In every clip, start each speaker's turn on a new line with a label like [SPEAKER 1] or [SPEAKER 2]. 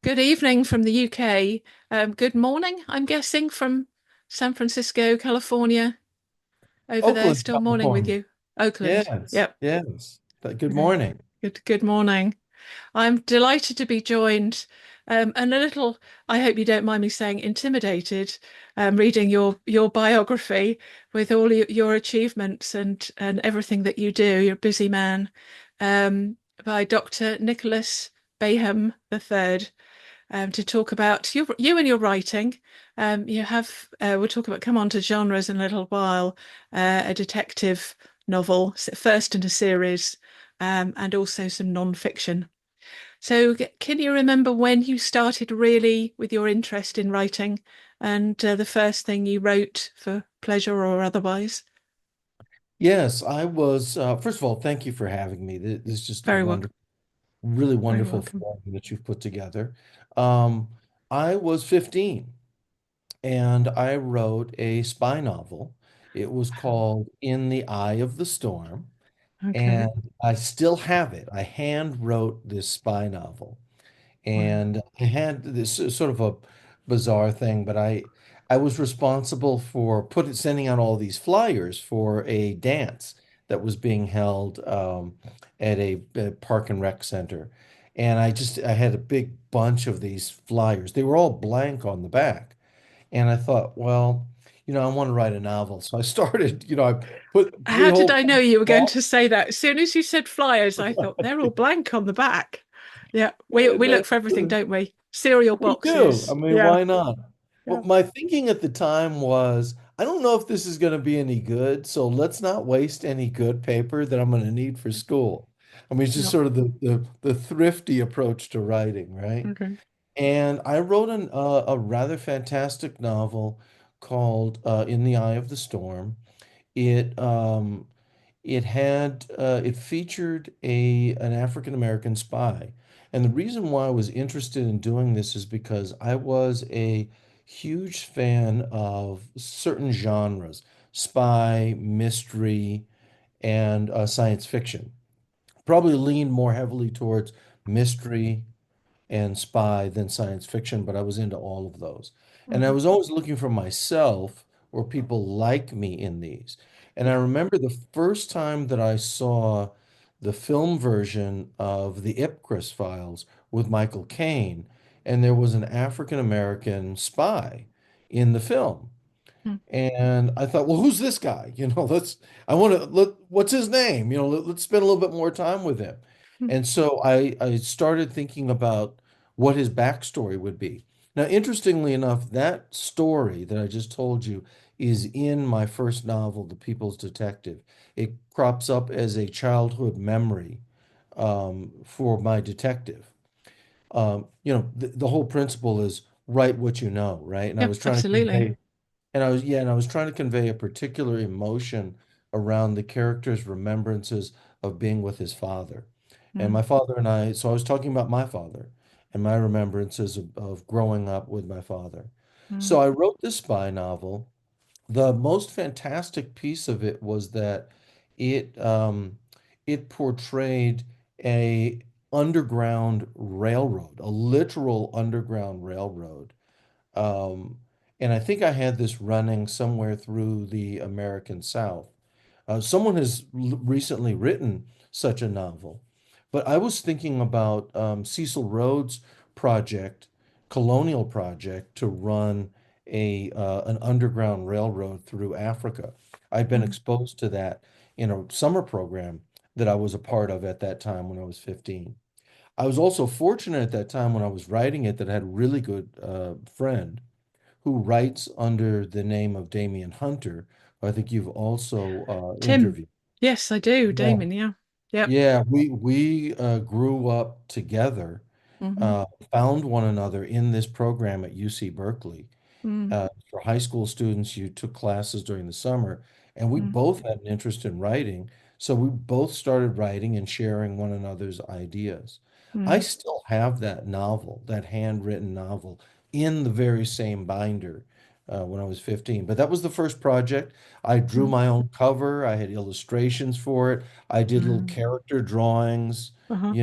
[SPEAKER 1] Good evening from the UK. Good morning, I'm guessing, from San Francisco, California. Over there,
[SPEAKER 2] Oakland,
[SPEAKER 1] still morning with
[SPEAKER 2] California.
[SPEAKER 1] you. Oakland.
[SPEAKER 2] Yes,
[SPEAKER 1] Yep.
[SPEAKER 2] yes. Good
[SPEAKER 1] Okay.
[SPEAKER 2] morning.
[SPEAKER 1] Good morning. I'm delighted to be joined, and a little, I hope you don't mind me saying, intimidated, reading your biography with all your achievements and everything that you do. You're a busy man, by Dr. Nicholas Baham III. To talk about you and your writing. You have we'll talk about come on to genres in a little while. A detective novel, first in a series, and also some non-fiction. So, can you remember when you started really with your interest in writing, and the first thing you wrote for pleasure or otherwise?
[SPEAKER 2] Yes, I was, first of all, thank you for having me. This is just a
[SPEAKER 1] Very welcome.
[SPEAKER 2] wonderful, really
[SPEAKER 1] Very
[SPEAKER 2] wonderful
[SPEAKER 1] welcome.
[SPEAKER 2] forum that you've put together. Um, I was 15 and I wrote a spy novel. It was called In the Eye of the Storm,
[SPEAKER 1] Okay.
[SPEAKER 2] and I still have it. I hand wrote this spy novel.
[SPEAKER 1] Wow.
[SPEAKER 2] And I had this sort of a bizarre thing, but I was responsible for sending out all these flyers for a dance that was being held at a park and rec center. And I had a big bunch of these flyers. They were all blank on the back. And I thought, well, I want to write a novel. So I started, I put
[SPEAKER 1] How
[SPEAKER 2] a
[SPEAKER 1] did
[SPEAKER 2] whole
[SPEAKER 1] I know you were going to say that? As soon as you said flyers, I thought they're all blank on the back. Yeah, we look for everything, don't we? Cereal
[SPEAKER 2] We do. I
[SPEAKER 1] boxes.
[SPEAKER 2] mean,
[SPEAKER 1] Yeah,
[SPEAKER 2] why not?
[SPEAKER 1] yeah.
[SPEAKER 2] But my thinking at the time was, I don't know if this is going to be any good, so let's not waste any good paper that I'm going to need for school. I mean, it's just
[SPEAKER 1] Yeah.
[SPEAKER 2] sort of the thrifty approach to writing, right?
[SPEAKER 1] Okay.
[SPEAKER 2] And I wrote a rather fantastic novel called In the Eye of the Storm. It it featured an African American spy. And the reason why I was interested in doing this is because I was a huge fan of certain genres, spy, mystery, and science fiction. Probably leaned more heavily towards mystery and spy than science fiction, but I was into all of those. And I
[SPEAKER 1] Mhm.
[SPEAKER 2] was always looking for myself or people like me in these. And I remember the first time that I saw the film version of the Ipcris files with Michael Caine, and there was an African American spy in the film.
[SPEAKER 1] Mhm.
[SPEAKER 2] And I thought, well, who's this guy? I want to what's his name? Let's spend a little bit more time with him. And so I started thinking about what his backstory would be. Now, interestingly enough, that story that I just told you is in my first novel, The People's Detective. It crops up as a childhood memory for my detective. The whole principle is write what you know, right? And I
[SPEAKER 1] Yeah,
[SPEAKER 2] was trying to
[SPEAKER 1] absolutely.
[SPEAKER 2] convey and I was trying to convey a particular emotion around the character's remembrances of being with his father. And
[SPEAKER 1] Mm.
[SPEAKER 2] my father and so I was talking about my father and my remembrances of growing up with my father.
[SPEAKER 1] Mm.
[SPEAKER 2] So I wrote this spy novel. The most fantastic piece of it was that it it portrayed a underground railroad, a literal underground railroad, um, and I think I had this running somewhere through the American South. Someone has recently written such a novel, but I was thinking about Cecil Rhodes' project, colonial project, to run an underground railroad through Africa. I'd been
[SPEAKER 1] Mm.
[SPEAKER 2] exposed to that in a summer program that I was a part of at that time when I was 15. I was also fortunate at that time when I was writing it that I had a really good friend who writes under the name of Damian Hunter, who I think you've also
[SPEAKER 1] Tim.
[SPEAKER 2] interviewed.
[SPEAKER 1] Yes, I do.
[SPEAKER 2] Yeah.
[SPEAKER 1] Damon. Yeah. Yep.
[SPEAKER 2] Yeah, we grew up together,
[SPEAKER 1] Hmm.
[SPEAKER 2] found one another in this program at UC Berkeley.
[SPEAKER 1] Mm.
[SPEAKER 2] For high school students, you took classes during the summer, and we
[SPEAKER 1] Mm.
[SPEAKER 2] both had an interest in writing. So we both started writing and sharing one another's ideas. I
[SPEAKER 1] Mm.
[SPEAKER 2] still have that novel, that handwritten novel, in the very same binder when I was 15. But that was the first project. I drew
[SPEAKER 1] Mm.
[SPEAKER 2] my own cover. I had illustrations for it. I did little
[SPEAKER 1] Mm.
[SPEAKER 2] character drawings,
[SPEAKER 1] Uh-huh.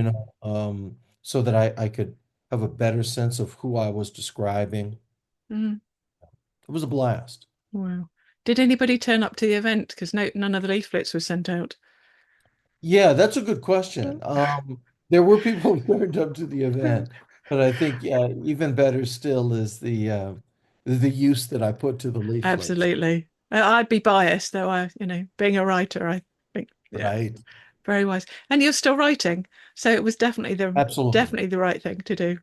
[SPEAKER 2] so that I could have a better sense of who I was describing.
[SPEAKER 1] Mm.
[SPEAKER 2] It was a blast.
[SPEAKER 1] Wow. Did anybody turn up to the event? Because none of the leaflets were sent out.
[SPEAKER 2] Yeah, that's a good question. There were people who turned up to the event, but I think yeah, even better still is the use that I put to the leaflets.
[SPEAKER 1] Absolutely. I'd be biased, though. Being a writer, I think, yeah,
[SPEAKER 2] Right.
[SPEAKER 1] very wise. And you're still writing, so it was
[SPEAKER 2] Absolutely.
[SPEAKER 1] definitely the right thing to do.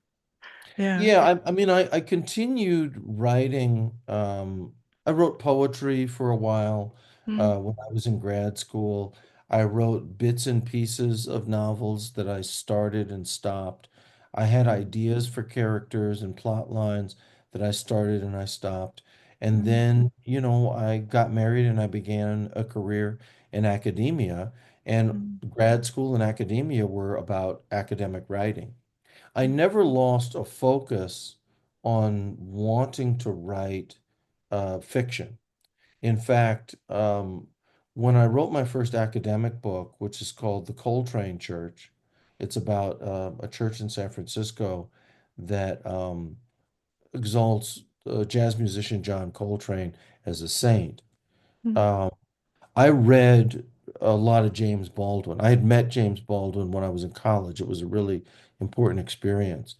[SPEAKER 1] Yeah.
[SPEAKER 2] Yeah, I mean, I continued writing. I wrote poetry for a while
[SPEAKER 1] Mm,
[SPEAKER 2] when I was in grad school. I wrote bits and pieces of novels that I started and stopped. I had ideas for characters and plot lines that I started and I stopped. And
[SPEAKER 1] mm,
[SPEAKER 2] then, I got married and I began a career in academia. And
[SPEAKER 1] mm,
[SPEAKER 2] grad school and academia were about academic writing. I never lost a focus on wanting to write fiction. In fact, when I wrote my first academic book, which is called The Coltrane Church, it's about a church in San Francisco that exalts jazz musician John Coltrane as a saint.
[SPEAKER 1] mm,
[SPEAKER 2] Um, I read a lot of James Baldwin. I had met James Baldwin when I was in college. It was a really important experience.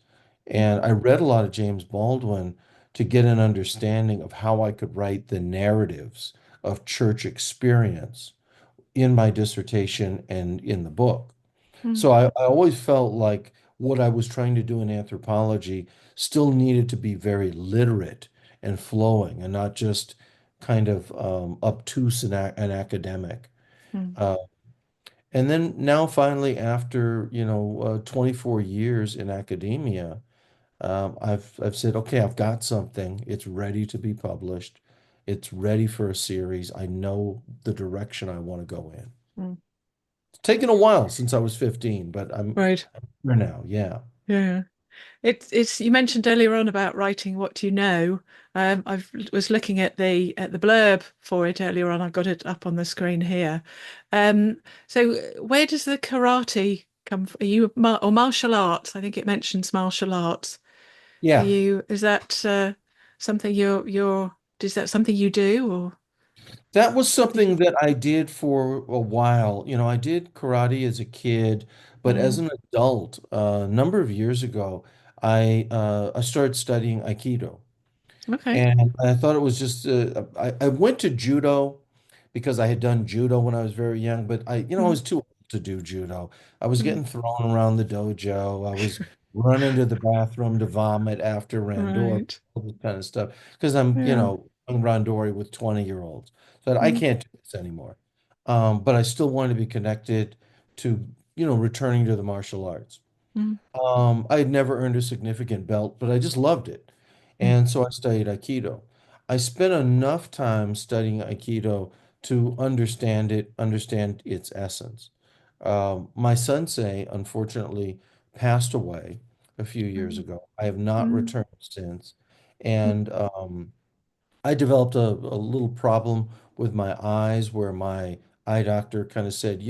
[SPEAKER 1] mm,
[SPEAKER 2] And I read a lot of James Baldwin to get an understanding of how I could write the narratives of church experience in my dissertation and in the book.
[SPEAKER 1] mm,
[SPEAKER 2] So I always felt like what I was trying to do in anthropology still needed to be very literate and flowing and not just kind of obtuse and academic.
[SPEAKER 1] mm,
[SPEAKER 2] Uh, and then now finally, after, 24 years in academia, I've said, okay, I've got something. It's ready to be published. It's ready for a series. I know the direction I want to go in.
[SPEAKER 1] mm.
[SPEAKER 2] It's taken a while since I was 15, but
[SPEAKER 1] Right.
[SPEAKER 2] I'm here now. Yeah.
[SPEAKER 1] Yeah. It's you mentioned earlier on about writing what you know. I was looking at the blurb for it earlier on. I've got it up on the screen here. So where does the karate come from? Are you or martial arts? I think it mentions martial arts.
[SPEAKER 2] Yeah.
[SPEAKER 1] Is that something is that something you do or
[SPEAKER 2] That was
[SPEAKER 1] something?
[SPEAKER 2] something that I did for a while. I did karate as a kid, but as
[SPEAKER 1] Mm,
[SPEAKER 2] an adult, a number of years ago, I started studying Aikido.
[SPEAKER 1] okay.
[SPEAKER 2] And I thought it was just I went to judo because I had done judo when I was very young, but I
[SPEAKER 1] Mm,
[SPEAKER 2] was too old to do judo. I was
[SPEAKER 1] mm,
[SPEAKER 2] getting thrown around the dojo. I was running to the bathroom to vomit after randori,
[SPEAKER 1] right.
[SPEAKER 2] all this kind of stuff because I'm,
[SPEAKER 1] Yeah.
[SPEAKER 2] young randori with 20-year-olds. So I
[SPEAKER 1] Mm,
[SPEAKER 2] can't do this anymore. But I still wanted to be connected to, returning to the martial arts.
[SPEAKER 1] mm,
[SPEAKER 2] I had never earned a significant belt, but I just loved it.
[SPEAKER 1] mm,
[SPEAKER 2] And so I studied Aikido. I spent enough time studying Aikido to understand it, understand its essence. My sensei, unfortunately, passed away a few years
[SPEAKER 1] mm,
[SPEAKER 2] ago. I have not
[SPEAKER 1] mm,
[SPEAKER 2] returned since.
[SPEAKER 1] mm.
[SPEAKER 2] And I developed a little problem with my eyes where my eye doctor kind of said,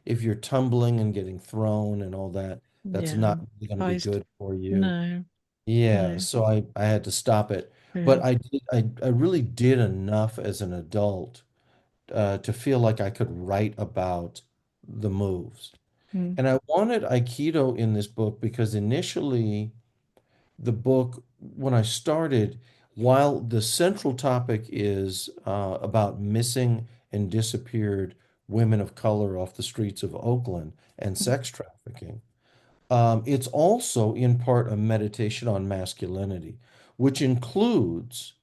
[SPEAKER 2] if you're tumbling and getting thrown and all that, that's
[SPEAKER 1] Yeah.
[SPEAKER 2] not really going to be
[SPEAKER 1] I
[SPEAKER 2] good for you.
[SPEAKER 1] No,
[SPEAKER 2] Yeah,
[SPEAKER 1] no.
[SPEAKER 2] so I had to stop it.
[SPEAKER 1] Yeah.
[SPEAKER 2] But I really did enough as an adult to feel like I could write about the moves.
[SPEAKER 1] Mm,
[SPEAKER 2] And I wanted Aikido in this book because initially the book, when I started, while the central topic is about missing and disappeared women of color off the streets of Oakland and
[SPEAKER 1] mm,
[SPEAKER 2] sex trafficking, it's also in part a meditation on masculinity, which includes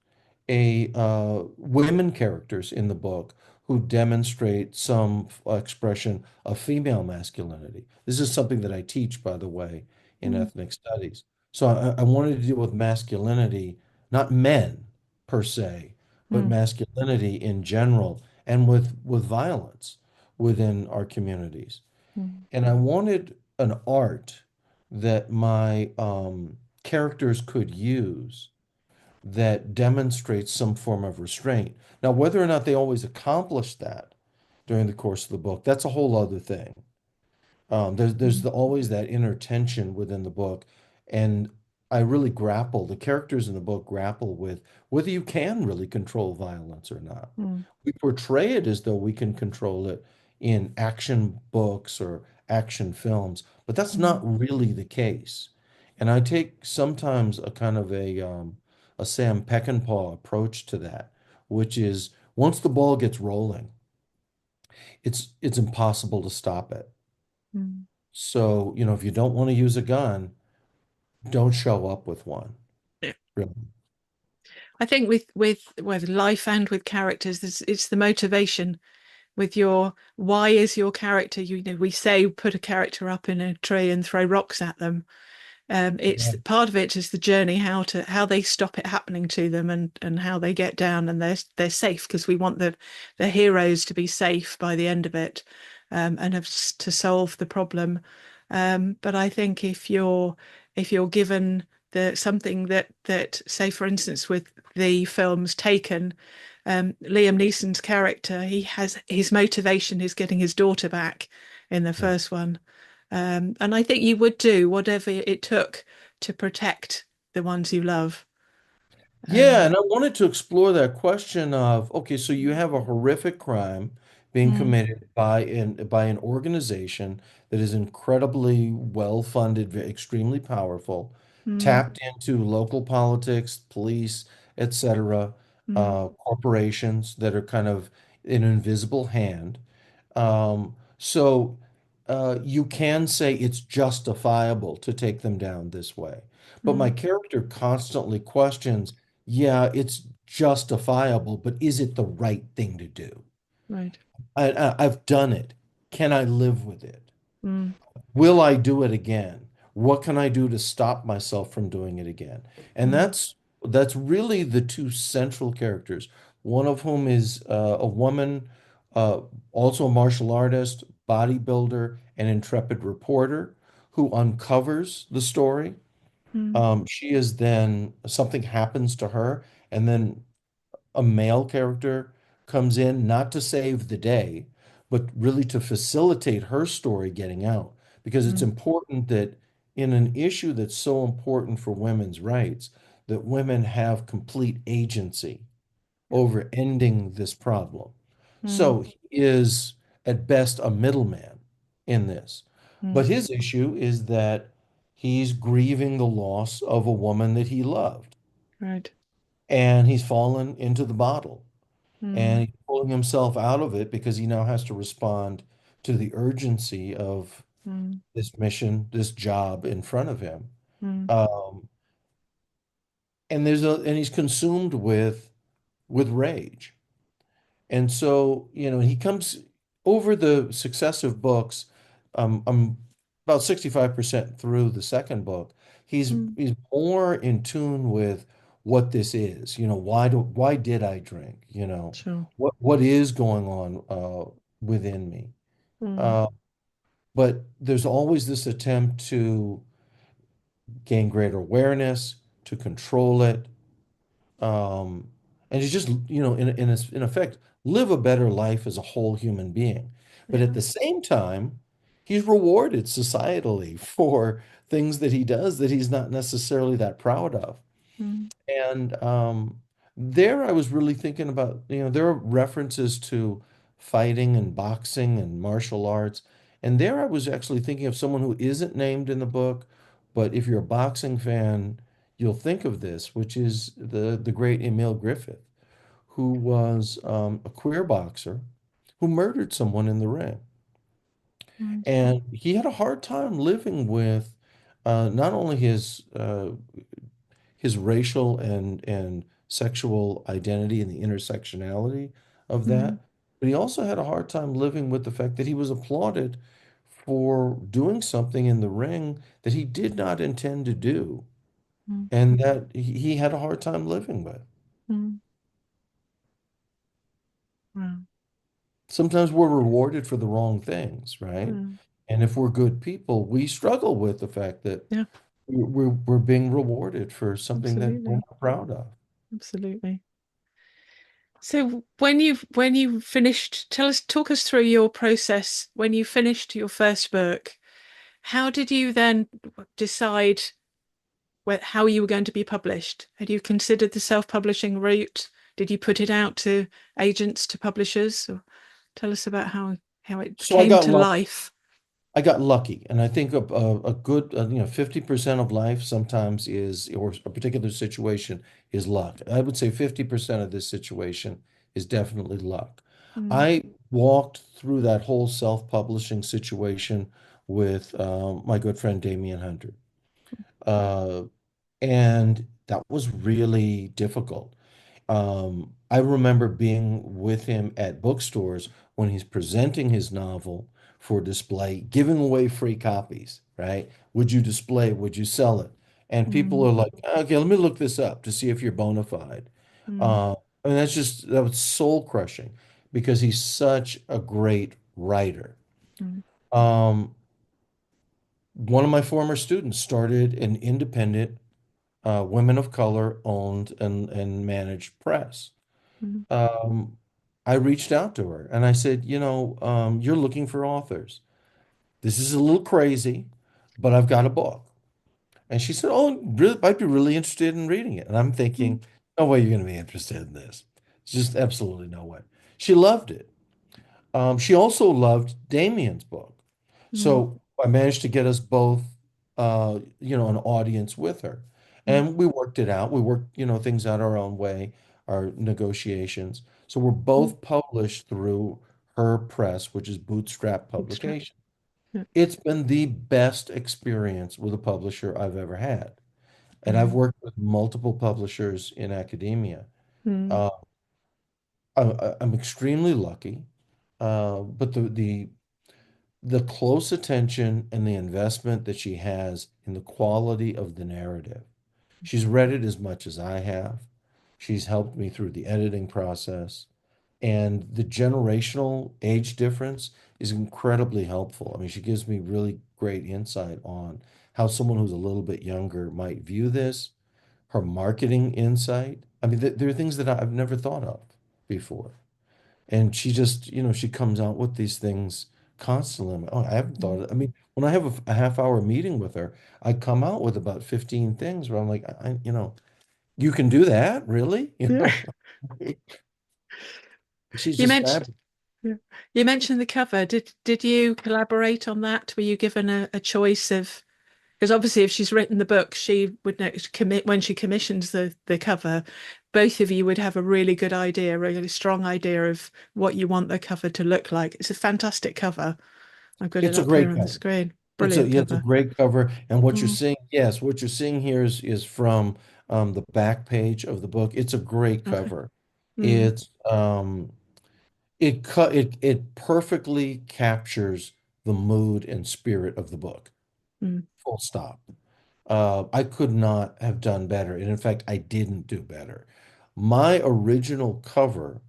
[SPEAKER 2] women characters in the book who demonstrate some expression of female masculinity. This is something that I teach, by the way, in
[SPEAKER 1] mm,
[SPEAKER 2] ethnic studies. So I wanted to deal with masculinity, not men per se, but
[SPEAKER 1] mm,
[SPEAKER 2] masculinity in general, and with violence within our communities.
[SPEAKER 1] mm,
[SPEAKER 2] And I wanted an art that my characters could use that demonstrates some form of restraint. Now, whether or not they always accomplish that during the course of the book, that's a whole other thing. There's
[SPEAKER 1] mm,
[SPEAKER 2] always that inner tension within the book And I really grapple, the characters in the book grapple with whether you can really control violence or not.
[SPEAKER 1] Mm,
[SPEAKER 2] We portray it as though we can control it in action books or action films, but that's not
[SPEAKER 1] mm,
[SPEAKER 2] really the case. And I take sometimes a kind of a Sam Peckinpah approach to that, which is once the ball gets rolling, it's impossible to stop it.
[SPEAKER 1] mm.
[SPEAKER 2] So, if you don't want to use a gun, don't show up with one.
[SPEAKER 1] Yeah.
[SPEAKER 2] Really.
[SPEAKER 1] I think with life and with characters, it's the motivation with your why is your character, we say put a character up in a tree and throw rocks at them. It's
[SPEAKER 2] Yeah.
[SPEAKER 1] part of it is the journey, how they stop it happening to them, and how they get down and they're safe, because we want the heroes to be safe by the end of it, and have to solve the problem. But I think if you're given the something that say for instance with the films Taken, Liam Neeson's character, he has his motivation is getting his daughter back in the
[SPEAKER 2] Yeah.
[SPEAKER 1] first one. And I think you would do whatever it took to protect the ones you love.
[SPEAKER 2] Yeah,
[SPEAKER 1] Um,
[SPEAKER 2] and I wanted to explore that question of, okay, so you have a horrific crime being
[SPEAKER 1] mm,
[SPEAKER 2] committed by an organization that is incredibly well funded, extremely powerful,
[SPEAKER 1] mm,
[SPEAKER 2] tapped into local politics, police, etc.,
[SPEAKER 1] mm,
[SPEAKER 2] corporations that are kind of an invisible hand. So you can say it's justifiable to take them down this way. But my
[SPEAKER 1] mm,
[SPEAKER 2] character constantly questions, yeah, it's justifiable, but is it the right thing to do?
[SPEAKER 1] right.
[SPEAKER 2] I've done it. Can I live with it?
[SPEAKER 1] Mm,
[SPEAKER 2] Will I do it again? What can I do to stop myself from doing it again? And
[SPEAKER 1] mm,
[SPEAKER 2] that's really the two central characters, one of whom is a woman, uh, also a martial artist, bodybuilder, and intrepid reporter who uncovers the story.
[SPEAKER 1] mm,
[SPEAKER 2] She is then something happens to her, and then a male character comes in not to save the day, but really to facilitate her story getting out. Because it's
[SPEAKER 1] mm,
[SPEAKER 2] important that in an issue that's so important for women's rights, that women have complete agency
[SPEAKER 1] yeah,
[SPEAKER 2] over ending this problem.
[SPEAKER 1] mm,
[SPEAKER 2] So he is at best a middleman in this. But
[SPEAKER 1] mm,
[SPEAKER 2] his issue is that he's grieving the loss of a woman that he loved,
[SPEAKER 1] right.
[SPEAKER 2] and he's fallen into the bottle,
[SPEAKER 1] Mm,
[SPEAKER 2] and he's pulling himself out of it because he now has to respond to the urgency of
[SPEAKER 1] mm,
[SPEAKER 2] this mission, this job in front of him.
[SPEAKER 1] mm,
[SPEAKER 2] Um, and he's consumed with rage. And so, he comes over the successive books. I'm about 65% through the second book. He's
[SPEAKER 1] mm,
[SPEAKER 2] he's more in tune with what this is. Why did I drink?
[SPEAKER 1] sure.
[SPEAKER 2] What is going on within me?
[SPEAKER 1] Mm,
[SPEAKER 2] Uh, but there's always this attempt to gain greater awareness, to control it, um, and to just, in effect, live a better life as a whole human being. But at
[SPEAKER 1] yeah.
[SPEAKER 2] the same time, he's rewarded societally for things that he does that he's not necessarily that proud of.
[SPEAKER 1] Mm,
[SPEAKER 2] And there I was really thinking about, there are references to fighting and boxing and martial arts. And there I was actually thinking of someone who isn't named in the book, but if you're a boxing fan, you'll think of this, which is the great Emil Griffith, who was a queer boxer who murdered someone in the ring.
[SPEAKER 1] right.
[SPEAKER 2] And he had a hard time living with not only his racial and sexual identity and the intersectionality of
[SPEAKER 1] Mm,
[SPEAKER 2] that. But he also had a hard time living with the fact that he was applauded for doing something in the ring that he did not intend to do,
[SPEAKER 1] mm,
[SPEAKER 2] and that he had a hard time living with.
[SPEAKER 1] mm, wow.
[SPEAKER 2] Sometimes we're rewarded for the wrong things, right?
[SPEAKER 1] Mm,
[SPEAKER 2] And if we're good people, we struggle with the fact that
[SPEAKER 1] yeah,
[SPEAKER 2] we're being rewarded for something that we're
[SPEAKER 1] absolutely.
[SPEAKER 2] not proud of.
[SPEAKER 1] Absolutely. So when you finished, talk us through your process when you finished your first book. How did you then decide? how you were going to be published? Had you considered the self-publishing route? Did you put it out to agents, to publishers? Or tell us about how it
[SPEAKER 2] So I
[SPEAKER 1] came
[SPEAKER 2] got
[SPEAKER 1] to
[SPEAKER 2] lucky.
[SPEAKER 1] life.
[SPEAKER 2] I got lucky, and I think a good 50% of life sometimes is, or a particular situation is luck. I would say 50% of this situation is definitely luck.
[SPEAKER 1] Mm,
[SPEAKER 2] I walked through that whole self-publishing situation with my good friend Damian Hunter. Uh, and that was really difficult. I remember being with him at bookstores when he's presenting his novel for display, giving away free copies, right? Would you display? Would you sell it? And people
[SPEAKER 1] mm,
[SPEAKER 2] are like, okay, let me look this up to see if you're bona fide.
[SPEAKER 1] mm,
[SPEAKER 2] Uh, that was soul crushing because he's such a great writer.
[SPEAKER 1] mm,
[SPEAKER 2] Um, One of my former students started an independent women of color owned and managed press.
[SPEAKER 1] mm,
[SPEAKER 2] um, I reached out to her and I said, you're looking for authors. This is a little crazy, but I've got a book. And she said, oh, really, I'd be really interested in reading it. And I'm
[SPEAKER 1] mm,
[SPEAKER 2] thinking, no way you're going to be interested in this. It's just absolutely no way. She loved it. She also loved Damien's book.
[SPEAKER 1] mm,
[SPEAKER 2] So I managed to get us both, an audience with her.
[SPEAKER 1] mm,
[SPEAKER 2] And we worked it out. We worked, things out our own way, our negotiations. So we're
[SPEAKER 1] mm.
[SPEAKER 2] both published through her press, which is Bootstrap
[SPEAKER 1] Bootstrap.
[SPEAKER 2] Publication.
[SPEAKER 1] Yeah.
[SPEAKER 2] It's been the best experience with a publisher I've ever had. And I've
[SPEAKER 1] Mm,
[SPEAKER 2] worked with multiple publishers in academia.
[SPEAKER 1] mm,
[SPEAKER 2] Uh, I'm extremely lucky, but the close attention and the investment that she has in the quality of the narrative. She's read it as much as I have. She's helped me through the editing process. And the generational age difference is incredibly helpful. I mean, she gives me really great insight on how someone who's a little bit younger might view this, her marketing insight. I mean, there are things that I've never thought of before. And she just, she comes out with these things constantly. I'm like, oh, I haven't thought
[SPEAKER 1] mm.
[SPEAKER 2] of it. I mean, when I have a half hour meeting with her, I come out with about 15 things where I'm like, you can do that, really?
[SPEAKER 1] Yeah.
[SPEAKER 2] She's
[SPEAKER 1] You
[SPEAKER 2] just
[SPEAKER 1] mentioned
[SPEAKER 2] fabulous.
[SPEAKER 1] yeah. You mentioned the cover. Did you collaborate on that? Were you given a choice of because obviously if she's written the book, she would know commit when she commissions the cover, both of you would have a really good idea, a really strong idea of what you want the cover to look like. It's a fantastic cover. I've got it
[SPEAKER 2] It's a
[SPEAKER 1] up here
[SPEAKER 2] great
[SPEAKER 1] on the
[SPEAKER 2] cover.
[SPEAKER 1] screen. Brilliant
[SPEAKER 2] It's a
[SPEAKER 1] cover.
[SPEAKER 2] great cover. And what you're
[SPEAKER 1] Mm,
[SPEAKER 2] seeing, yes, what you're seeing here is from the back page of the book. It's a great
[SPEAKER 1] okay.
[SPEAKER 2] cover.
[SPEAKER 1] Mm,
[SPEAKER 2] It's it perfectly captures the mood and spirit of the book.
[SPEAKER 1] mm,
[SPEAKER 2] Full stop. I could not have done better. And in fact, I didn't do better. My original cover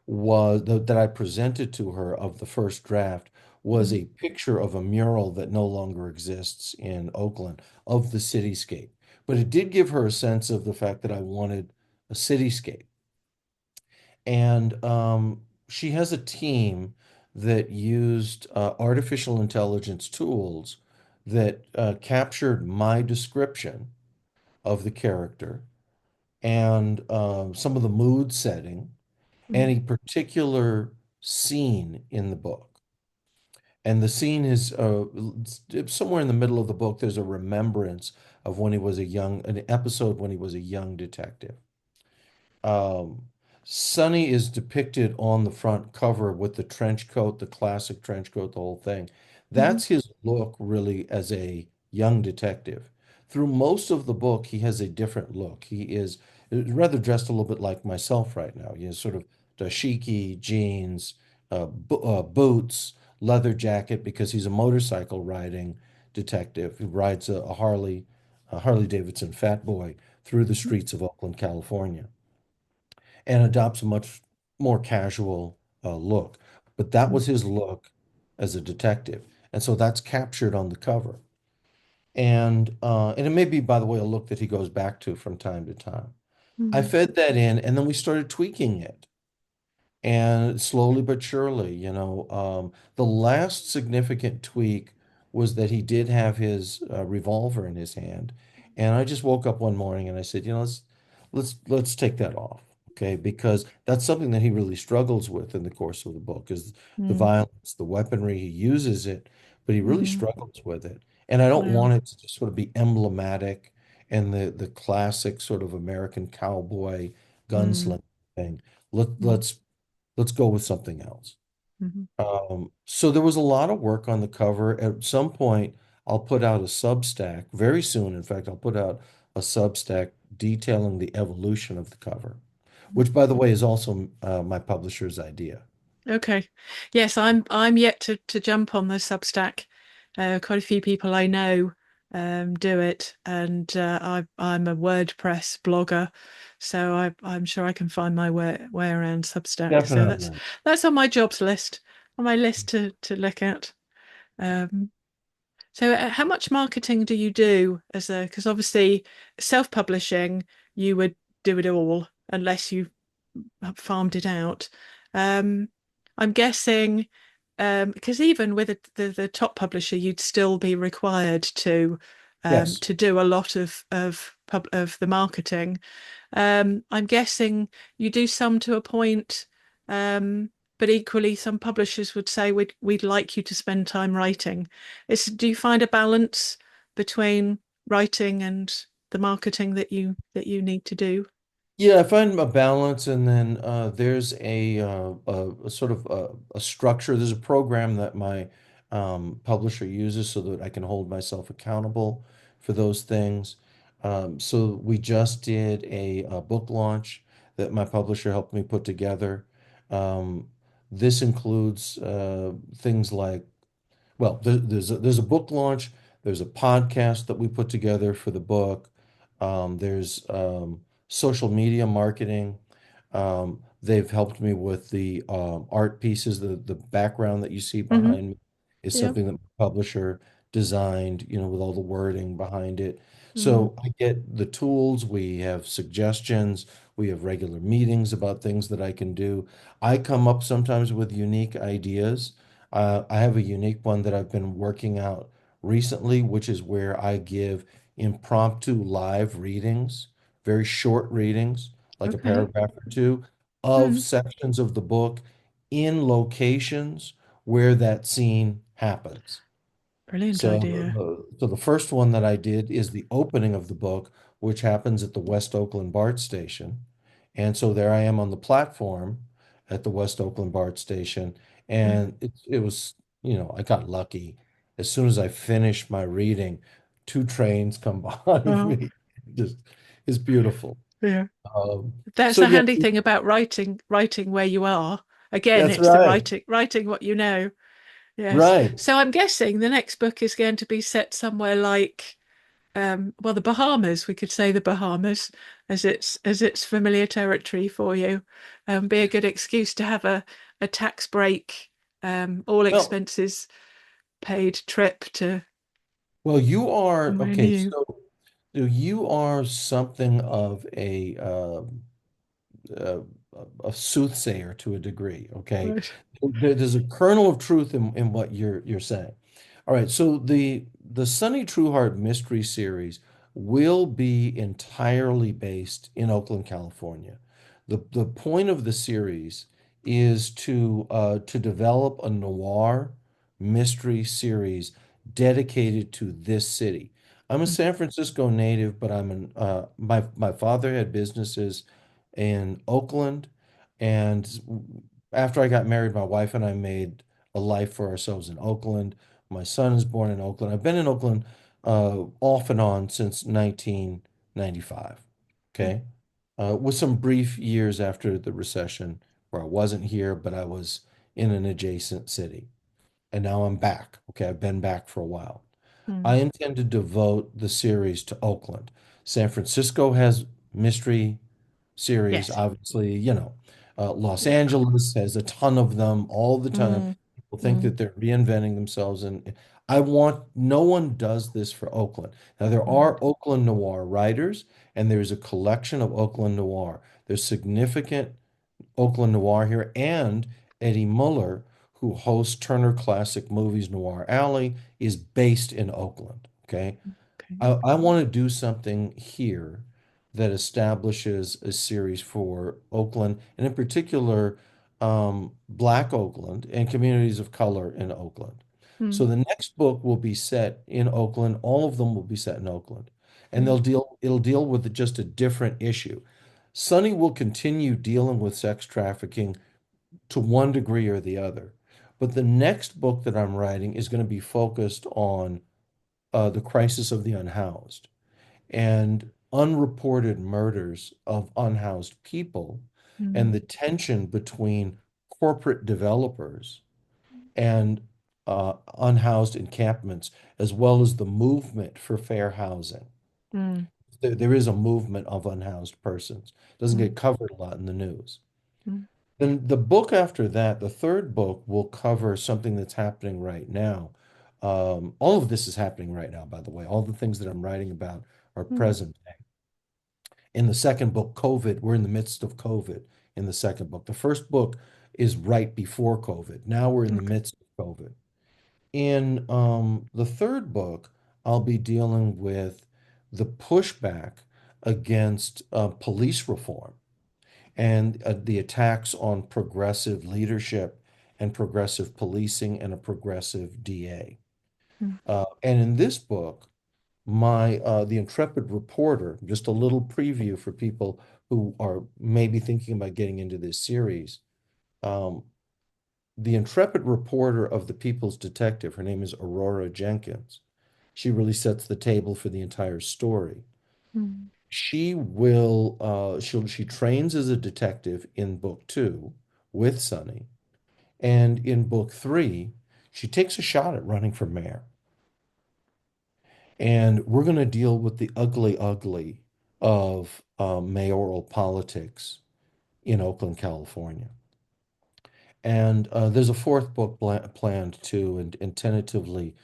[SPEAKER 2] that I presented to her of the first draft was
[SPEAKER 1] mm,
[SPEAKER 2] a picture of a mural that no longer exists in Oakland of the cityscape. But it did give her a sense of the fact that I wanted a cityscape. And she has a team that used artificial intelligence tools that captured my description of the character and some of the mood setting and
[SPEAKER 1] mm,
[SPEAKER 2] a particular scene in the book. And the scene is somewhere in the middle of the book. There's a remembrance of an episode when he was a young detective. Um, Sonny is depicted on the front cover with the trench coat, the classic trench coat, the whole thing.
[SPEAKER 1] mm,
[SPEAKER 2] That's his look really as a young detective. Through most of the book, he has a different look. He is rather dressed a little bit like myself right now. He has sort of dashiki jeans, boots, leather jacket because he's a motorcycle riding detective who rides a Harley Davidson Fat Boy through the
[SPEAKER 1] mm,
[SPEAKER 2] streets of Oakland, California, and adopts a much more casual look. But that
[SPEAKER 1] mm,
[SPEAKER 2] was his look as a detective, and so that's captured on the cover. And it may be, by the way, a look that he goes back to from time to time. I
[SPEAKER 1] mm,
[SPEAKER 2] fed that in, and then we started tweaking it, and slowly but surely, the last significant tweak was that he did have his revolver in his hand. And I just woke up one morning and I said, let's take that off, okay? Because that's something that he really struggles with in the course of the book is the
[SPEAKER 1] Mm,
[SPEAKER 2] violence, the weaponry. He uses it, but he really
[SPEAKER 1] mm,
[SPEAKER 2] struggles with it. And I don't
[SPEAKER 1] yeah.
[SPEAKER 2] want it to just sort of be emblematic and the classic sort of American cowboy
[SPEAKER 1] Mm,
[SPEAKER 2] gunslinger thing. Let,
[SPEAKER 1] mm,
[SPEAKER 2] let's let's go with something else.
[SPEAKER 1] mhm.
[SPEAKER 2] So there was a lot of work on the cover. At some point, I'll put out a Substack very soon. In fact, I'll put out a Substack detailing the evolution of the cover, which, by the way, is also my publisher's idea.
[SPEAKER 1] Okay. Yes, I'm yet to jump on the Substack. Quite a few people I know do it, and I'm a WordPress blogger, so I'm sure I can find my way around Substack. So
[SPEAKER 2] Definitely.
[SPEAKER 1] that's on my jobs list, on my list to look at. Um, so how much marketing do you do as a? Because obviously self-publishing, you would do it all unless you farmed it out. Um, I'm guessing because even with the top publisher, you'd still be required
[SPEAKER 2] Yes.
[SPEAKER 1] to do a lot of the marketing. I'm guessing you do some to a point, but equally, some publishers would say we'd like you to spend time writing. Do you find a balance between writing and the marketing that you need to do?
[SPEAKER 2] Yeah, I find a balance, and then there's a sort of a structure. There's a program that my publisher uses so that I can hold myself accountable for those things. So we just did a book launch that my publisher helped me put together. Um, this includes things like well, there's a book launch. There's a podcast that we put together for the book. There's social media marketing. They've helped me with the art pieces. The background that you see
[SPEAKER 1] Hmm.
[SPEAKER 2] behind me is
[SPEAKER 1] Yeah.
[SPEAKER 2] something that my publisher designed, with all the wording behind it.
[SPEAKER 1] Mm.
[SPEAKER 2] So I get the tools. We have suggestions. We have regular meetings about things that I can do. I come up sometimes with unique ideas. I have a unique one that I've been working out recently, which is where I give impromptu live readings, very short readings, like a
[SPEAKER 1] Okay.
[SPEAKER 2] paragraph or two, of
[SPEAKER 1] Mm.
[SPEAKER 2] sections of the book in locations where that scene happens.
[SPEAKER 1] Brilliant
[SPEAKER 2] So
[SPEAKER 1] idea.
[SPEAKER 2] the first one that I did is the opening of the book, which happens at the West Oakland BART station. And so there I am on the platform at the West Oakland BART station.
[SPEAKER 1] Yeah.
[SPEAKER 2] And it was, I got lucky. As soon as I finished my reading, two trains come behind
[SPEAKER 1] Oh,
[SPEAKER 2] me. Just, it's beautiful.
[SPEAKER 1] yeah.
[SPEAKER 2] Um,
[SPEAKER 1] That's
[SPEAKER 2] so
[SPEAKER 1] a
[SPEAKER 2] yeah,
[SPEAKER 1] handy thing about writing where you are. Again,
[SPEAKER 2] that's
[SPEAKER 1] it's the
[SPEAKER 2] right.
[SPEAKER 1] writing what you know. Yes.
[SPEAKER 2] Right.
[SPEAKER 1] So I'm guessing the next book is going to be set somewhere like well, the Bahamas. We could say the Bahamas as it's familiar territory for you. Be a good excuse to have a tax break, all
[SPEAKER 2] Well,
[SPEAKER 1] expenses paid trip to
[SPEAKER 2] you are
[SPEAKER 1] somewhere
[SPEAKER 2] okay.
[SPEAKER 1] new.
[SPEAKER 2] So you are something of uh, a soothsayer to a degree. Okay,
[SPEAKER 1] Right.
[SPEAKER 2] there's a kernel of truth in what you're saying. All right, so the Sunny Trueheart mystery series will be entirely based in Oakland, California. The point of the series is to develop a noir mystery series dedicated to this city. I'm a San Francisco native, but my father had businesses in Oakland, and after I got married, my wife and I made a life for ourselves in Oakland. My son is born in Oakland. I've been in Oakland off and on since 1995.
[SPEAKER 1] Mm,
[SPEAKER 2] Okay. With some brief years after the recession where I wasn't here, but I was in an adjacent city. And now I'm back. Okay. I've been back for a while.
[SPEAKER 1] mm.
[SPEAKER 2] I intend to devote the series to Oakland. San Francisco has mystery series,
[SPEAKER 1] Yes.
[SPEAKER 2] obviously, Los
[SPEAKER 1] Yeah.
[SPEAKER 2] Angeles has a ton of them all the time.
[SPEAKER 1] Mm,
[SPEAKER 2] People think
[SPEAKER 1] mm,
[SPEAKER 2] that they're reinventing themselves, and no one does this for Oakland. Now, there
[SPEAKER 1] mm,
[SPEAKER 2] are Oakland noir writers, and there's a collection of Oakland noir. There's significant Oakland noir here, and Eddie Muller, who hosts Turner Classic Movies Noir Alley, is based in Oakland. Okay.
[SPEAKER 1] Okay.
[SPEAKER 2] I want to do something here that establishes a series for Oakland, and in particular, Black Oakland and communities of color in Oakland. So
[SPEAKER 1] Mm,
[SPEAKER 2] the next book will be set in Oakland. All of them will be set in Oakland, and
[SPEAKER 1] mm,
[SPEAKER 2] it'll deal with just a different issue. Sonny will continue dealing with sex trafficking to one degree or the other. But the next book that I'm writing is going to be focused on the crisis of the unhoused and unreported murders of unhoused people
[SPEAKER 1] mm,
[SPEAKER 2] and the tension between corporate developers and unhoused encampments, as well as the movement for fair housing.
[SPEAKER 1] mm,
[SPEAKER 2] There is a movement of unhoused persons. Doesn't
[SPEAKER 1] mm,
[SPEAKER 2] get covered a lot in the news.
[SPEAKER 1] mm,
[SPEAKER 2] Then the book after that, the third book, will cover something that's happening right now. All of this is happening right now, by the way. All the things that I'm writing about are
[SPEAKER 1] mm.
[SPEAKER 2] present. In the second book, COVID, we're in the midst of COVID in the second book. The first book is right before COVID. Now we're in the
[SPEAKER 1] Okay.
[SPEAKER 2] midst of COVID. In the third book, I'll be dealing with the pushback against police reform and the attacks on progressive leadership and progressive policing and a progressive DA.
[SPEAKER 1] Mm,
[SPEAKER 2] And in this book, my the intrepid reporter, just a little preview for people who are maybe thinking about getting into this series. Um, the intrepid reporter of the People's Detective, her name is Aurora Jenkins. She really sets the table for the entire story.
[SPEAKER 1] mm,
[SPEAKER 2] She trains as a detective in book two with Sonny, and in book three, she takes a shot at running for mayor. And we're going to deal with the ugly of mayoral politics in Oakland, California. And there's a fourth book planned too, and tentatively,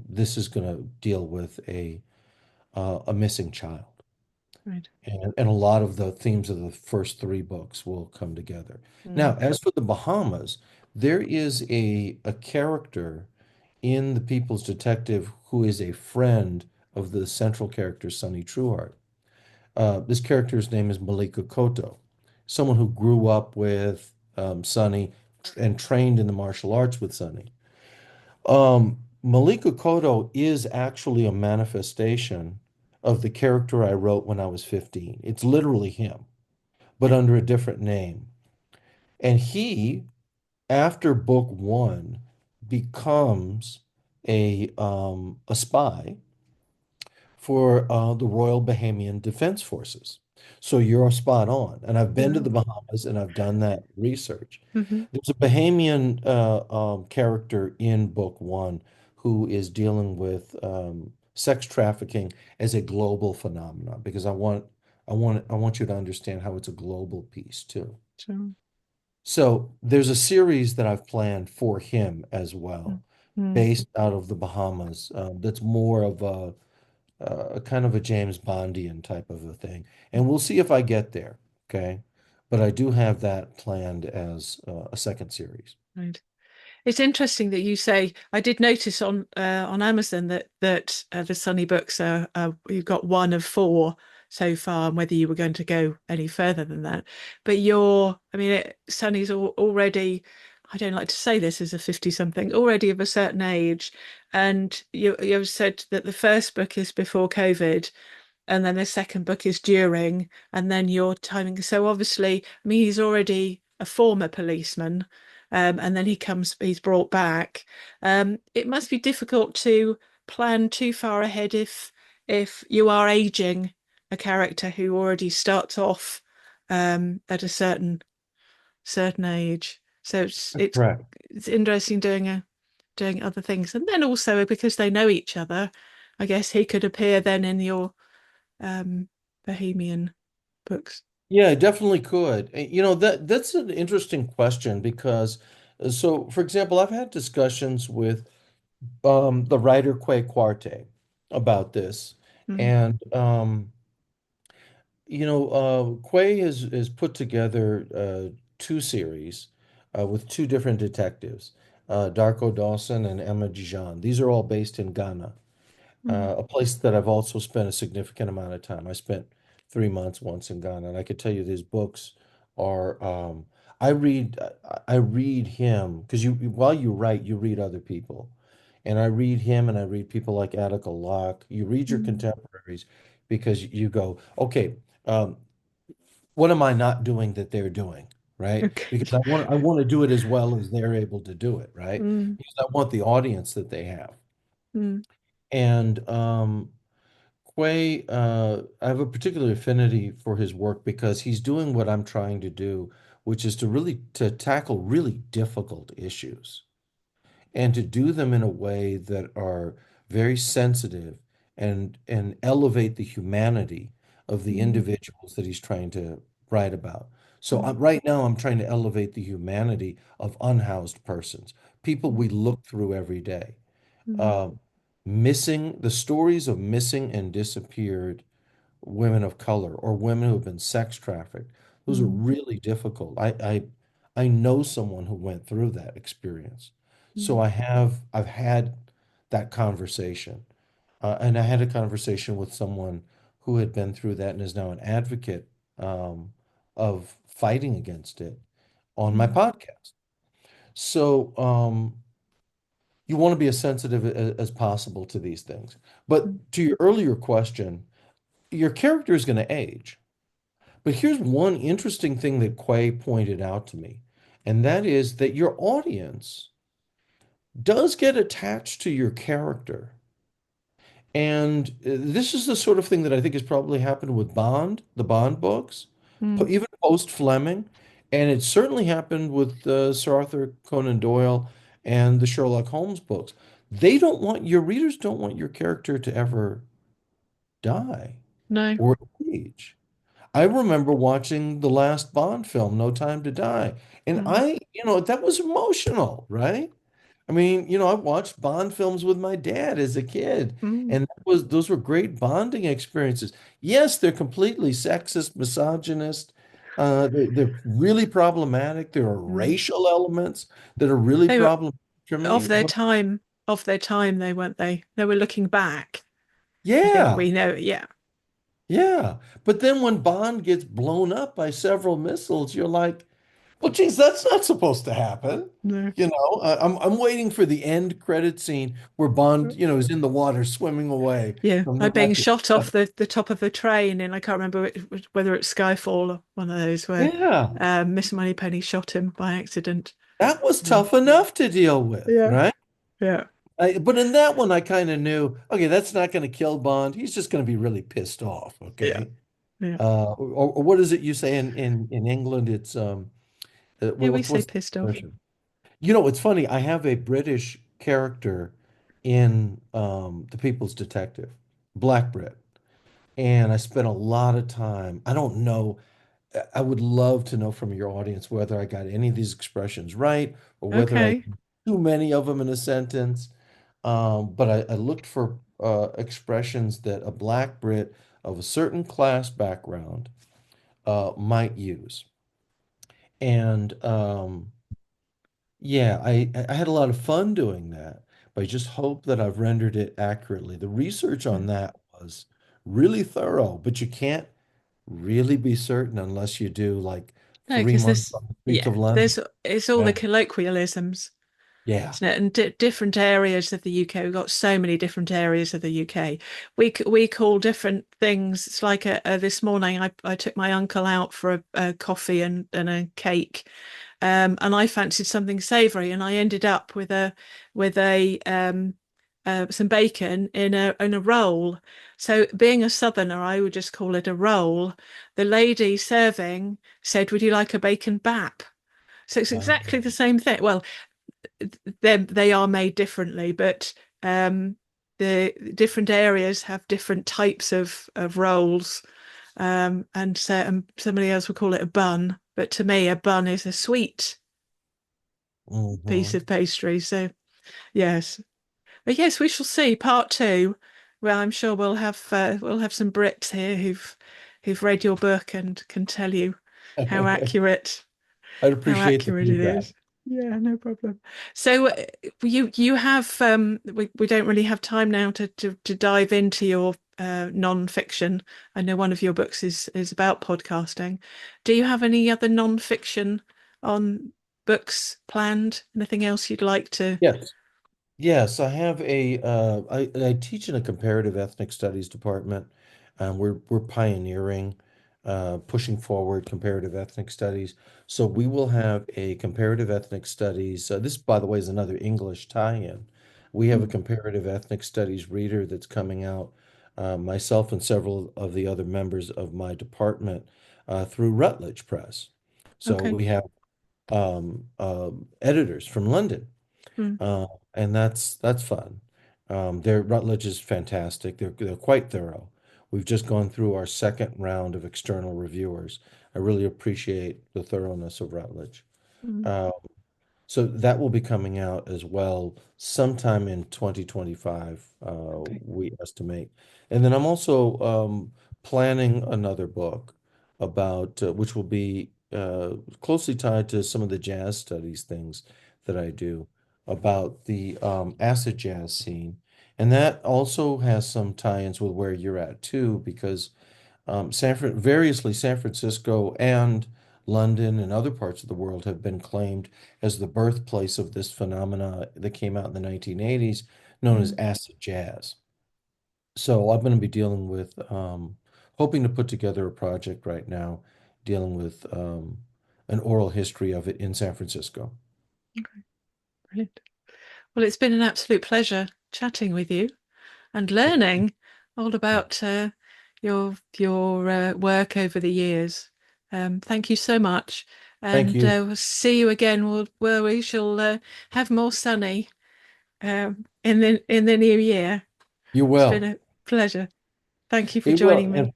[SPEAKER 2] this is going to deal with a missing child.
[SPEAKER 1] right.
[SPEAKER 2] And a lot of the themes of the first three books will come together. Now,
[SPEAKER 1] Mm,
[SPEAKER 2] as for the Bahamas, there is a character in The People's Detective who is a friend of the central character, Sonny Trueheart. This character's name is Malika Koto, someone who grew up with Sonny and trained in the martial arts with Sonny. Malika Koto is actually a manifestation of the character I wrote when I was 15. It's literally him, but under a different name. And he, after book one, becomes a spy for the Royal Bahamian Defense Forces. So you're spot on. And I've been to
[SPEAKER 1] wow.
[SPEAKER 2] the Bahamas and I've done that research.
[SPEAKER 1] Hmm.
[SPEAKER 2] There's a Bahamian character in book one who is dealing with sex trafficking as a global phenomenon because I want you to understand how it's a global piece too.
[SPEAKER 1] Sure.
[SPEAKER 2] So there's a series that I've planned for him as
[SPEAKER 1] Mm,
[SPEAKER 2] well,
[SPEAKER 1] mm,
[SPEAKER 2] based out of the Bahamas. That's more of a kind of a James Bondian type of a thing. And we'll see if I get there. Okay. But I do have that planned as a second series.
[SPEAKER 1] right. It's interesting that you say. I did notice on Amazon that the Sunny books are you've got one of four so far, and whether you were going to go any further than that. But I mean, Sunny's already. I don't like to say this as a 50 something, already of a certain age, and you said that the first book is before COVID, and then the second book is during, and then your timing. So obviously, I mean, he's already a former policeman, and then he's brought back. It must be difficult to plan too far ahead if you are aging a character who already starts off at a certain age. So
[SPEAKER 2] Correct.
[SPEAKER 1] it's interesting doing other things, and then also because they know each other, I guess he could appear then in your um, Bohemian books.
[SPEAKER 2] Yeah, it definitely could. You know, that's an interesting question because so for example, I've had discussions with the writer Quay Quarte about this.
[SPEAKER 1] Mm,
[SPEAKER 2] And Quay has put together two series. with two different detectives, Darko Dawson and Emma Dijon. These are all based in Ghana,
[SPEAKER 1] Mm.
[SPEAKER 2] a place that I've also spent a significant amount of time. I spent 3 months once in Ghana, and I could tell you these books are. I read him because you while you write, you read other people, and I read him, and I read people like Attica Locke. You read your
[SPEAKER 1] Mm.
[SPEAKER 2] contemporaries because you go, okay, um, what am I not doing that they're doing, right? Because
[SPEAKER 1] Okay.
[SPEAKER 2] I want to do it as well as they're able to do it, right?
[SPEAKER 1] Mm.
[SPEAKER 2] Because I want the audience that they have.
[SPEAKER 1] Mm.
[SPEAKER 2] And Quay, I have a particular affinity for his work because he's doing what I'm trying to do, which is to really to tackle really difficult issues and to do them in a way that are very sensitive and elevate the humanity of the
[SPEAKER 1] Mm.
[SPEAKER 2] individuals that he's trying to write about. So
[SPEAKER 1] Mm.
[SPEAKER 2] right now I'm trying to elevate the humanity of unhoused persons, people we look through every day.
[SPEAKER 1] Mm.
[SPEAKER 2] Um, Missing the stories of missing and disappeared women of color or women who have been sex trafficked. Those are
[SPEAKER 1] Mm.
[SPEAKER 2] really difficult. I know someone who went through that experience. So
[SPEAKER 1] Mm.
[SPEAKER 2] I've had that conversation. And I had a conversation with someone who had been through that and is now an advocate of fighting against it on my
[SPEAKER 1] Mm.
[SPEAKER 2] podcast. So you want to be as sensitive as possible to these things.
[SPEAKER 1] Mm.
[SPEAKER 2] But to your earlier question, your character is going to age. But here's one interesting thing that Quay pointed out to me, and that is that your audience does get attached to your character. And this is the sort of thing that I think has probably happened with Bond, the Bond books,
[SPEAKER 1] Mm.
[SPEAKER 2] even post Fleming. And it certainly happened with Sir Arthur Conan Doyle and the Sherlock Holmes books. Your readers don't want your character to ever die
[SPEAKER 1] No.
[SPEAKER 2] or age. I remember watching the last Bond film, No Time to Die. And
[SPEAKER 1] Mm.
[SPEAKER 2] that was emotional, right? I mean, I watched Bond films with my dad as a kid,
[SPEAKER 1] Mm.
[SPEAKER 2] and those were great bonding experiences. Yes, they're completely sexist, misogynist. They're really problematic. There are
[SPEAKER 1] Mm.
[SPEAKER 2] racial elements that are really
[SPEAKER 1] They were
[SPEAKER 2] problematic for me.
[SPEAKER 1] of their
[SPEAKER 2] But
[SPEAKER 1] time, they weren't they? They were looking back. I think
[SPEAKER 2] yeah,
[SPEAKER 1] we know, yeah.
[SPEAKER 2] yeah. But then when Bond gets blown up by several missiles, you're like, well, geez, that's not supposed to happen.
[SPEAKER 1] No.
[SPEAKER 2] I'm waiting for the end credit scene where Bond, is in the water swimming away
[SPEAKER 1] Yeah,
[SPEAKER 2] from the
[SPEAKER 1] like being
[SPEAKER 2] wreckage.
[SPEAKER 1] shot off the top of the train, and I can't remember whether it's Skyfall or one of those where
[SPEAKER 2] Yeah,
[SPEAKER 1] Miss Moneypenny shot him by accident.
[SPEAKER 2] that was
[SPEAKER 1] Mm.
[SPEAKER 2] tough enough to deal with,
[SPEAKER 1] Yeah,
[SPEAKER 2] right?
[SPEAKER 1] yeah,
[SPEAKER 2] But in that one, I kind of knew, okay, that's not going to kill Bond. He's just going to be really pissed off,
[SPEAKER 1] yeah,
[SPEAKER 2] okay?
[SPEAKER 1] yeah.
[SPEAKER 2] Or what is it you say in England? It's
[SPEAKER 1] Yeah, we say
[SPEAKER 2] what's the
[SPEAKER 1] pissed off.
[SPEAKER 2] expression? It's funny. I have a British character in The People's Detective, Black Brit, and I spent a lot of time. I don't know. I would love to know from your audience whether I got any of these expressions right or whether I
[SPEAKER 1] Okay.
[SPEAKER 2] used too many of them in a sentence. But I looked for expressions that a Black Brit of a certain class background might use. And yeah, I had a lot of fun doing that, but I just hope that I've rendered it accurately. The research on
[SPEAKER 1] Mm.
[SPEAKER 2] that was really thorough, but you can't really be certain unless you do like
[SPEAKER 1] No,
[SPEAKER 2] three
[SPEAKER 1] because
[SPEAKER 2] months on the streets
[SPEAKER 1] yeah,
[SPEAKER 2] of London.
[SPEAKER 1] there's it's all the
[SPEAKER 2] Right.
[SPEAKER 1] colloquialisms,
[SPEAKER 2] Yeah.
[SPEAKER 1] isn't it? And different areas of the UK. We've got so many different areas of the UK. We call different things. It's like this morning I took my uncle out for a coffee and a cake, and I fancied something savoury, and I ended up with some bacon in a roll. So being a southerner, I would just call it a roll. The lady serving said, "Would you like a bacon bap?" So it's exactly the same thing. Well, they are made differently, but um, the different areas have different types of rolls. And so somebody else would call it a bun, but to me, a bun is a sweet piece
[SPEAKER 2] Hmm.
[SPEAKER 1] of pastry. So yes, but yes, we shall see part two. Well, I'm sure we'll have some Brits here who've read your book and can tell you how
[SPEAKER 2] I'd
[SPEAKER 1] accurate how
[SPEAKER 2] appreciate the
[SPEAKER 1] accurate it
[SPEAKER 2] feedback.
[SPEAKER 1] is. Yeah, no problem. So you have we don't really have time now to dive into your non-fiction. I know one of your books is about podcasting. Do you have any other non-fiction on books planned? Anything else you'd like to?
[SPEAKER 2] Yes. Yes, I have I teach in a comparative ethnic studies department. We're pioneering, pushing forward comparative ethnic studies. So we will have a comparative ethnic studies. This, by the way, is another English tie-in. We have a
[SPEAKER 1] Mm,
[SPEAKER 2] comparative ethnic studies reader that's coming out, myself and several of the other members of my department, through Routledge Press. So
[SPEAKER 1] okay.
[SPEAKER 2] we have editors from London.
[SPEAKER 1] Mm,
[SPEAKER 2] Uh, and that's fun. Their Rutledge is fantastic. They're quite thorough. We've just gone through our second round of external reviewers. I really appreciate the thoroughness of Rutledge.
[SPEAKER 1] mm,
[SPEAKER 2] Uh, so that will be coming out as well sometime in 2025,
[SPEAKER 1] okay.
[SPEAKER 2] we estimate. And then I'm also planning another book about which will be closely tied to some of the jazz studies things that I do about the acid jazz scene. And that also has some tie-ins with where you're at too, because variously, San Francisco and London and other parts of the world have been claimed as the birthplace of this phenomena that came out in the 1980s, known as
[SPEAKER 1] Mm,
[SPEAKER 2] acid jazz. So I'm going to be dealing with, hoping to put together a project right now, dealing with an oral history of it in San Francisco.
[SPEAKER 1] okay, brilliant. Well, it's been an absolute pleasure chatting with you and learning all about your work over the years. Thank you so much,
[SPEAKER 2] Thank
[SPEAKER 1] and
[SPEAKER 2] you.
[SPEAKER 1] we'll see you again. Where we shall have more sunny in the new year.
[SPEAKER 2] You
[SPEAKER 1] It's been
[SPEAKER 2] will.
[SPEAKER 1] a pleasure. Thank you for
[SPEAKER 2] It will.
[SPEAKER 1] joining me.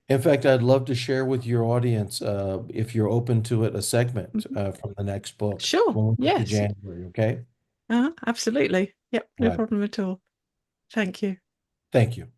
[SPEAKER 2] In fact, I'd love to share with your audience, if you're open to it, a segment
[SPEAKER 1] Mhm.
[SPEAKER 2] from the next book
[SPEAKER 1] Sure.
[SPEAKER 2] when we get to
[SPEAKER 1] Yes.
[SPEAKER 2] January. Okay.
[SPEAKER 1] Absolutely. Yep.
[SPEAKER 2] All
[SPEAKER 1] No
[SPEAKER 2] right.
[SPEAKER 1] problem at all. Thank you.
[SPEAKER 2] Thank you.